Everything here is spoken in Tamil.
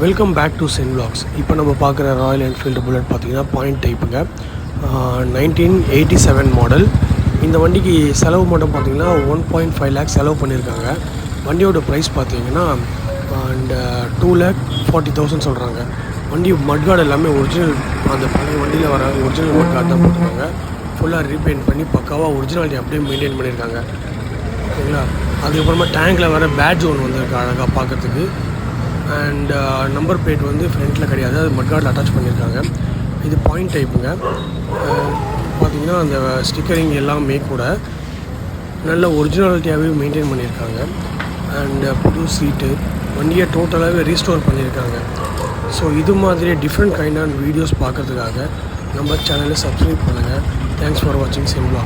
வெல்கம் பேக் டு சென் vlogs. இப்போ நம்ம பார்க்குற ராயல் என்ஃபீல்டு புல்லட் பார்த்தீங்கன்னா பாயிண்ட் டைப்புங்க. 1987 மாடல். இந்த வண்டிக்கு செலவு மட்டும் பார்த்தீங்கன்னா 1.5 lakh செலவு பண்ணியிருக்காங்க. வண்டியோட ப்ரைஸ் பார்த்தீங்கன்னா அண்ட் 2,40,000 சொல்கிறாங்க. வண்டி மட்கார்டு எல்லாமே ஒரிஜினல், அந்த பழைய வண்டியில் வர ஒரிஜினல் மட்கார்டு தான் போட்டிருக்காங்க. ஃபுல்லாக ரீபெயிண்ட் பண்ணி பக்காவாக ஒரிஜினாலிட்டி அப்படியே மெயின்டைன் பண்ணியிருக்காங்க. ஓகேங்களா. அதுக்கப்புறமா டேங்கில் வர பேட்ஜ் ஒன்று வந்திருக்கு அழகாக பார்க்குறதுக்கு. அண்ட் நம்பர் பிளேட் வந்து ஃப்ரண்ட்டில் கிடையாது, அது மட்கார்டில் அட்டாச் பண்ணியிருக்காங்க. இது பாயிண்ட் டைப்புங்க. பார்த்திங்கன்னா அந்த ஸ்டிக்கரிங் எல்லாமே கூட நல்ல ஒரிஜினாலிட்டியாகவே மெயின்டைன் பண்ணியிருக்காங்க. அண்ட் புது சீட்டு, வண்டியை டோட்டலாகவே ரீஸ்டோர் பண்ணியிருக்காங்க. ஸோ இது மாதிரி டிஃப்ரெண்ட் கைண்டான வீடியோஸ் பார்க்குறதுக்காக நம்ம சேனலை சப்ஸ்கிரைப் பண்ணுங்கள். தேங்க்ஸ் ஃபார் வாட்சிங் சென் vlog.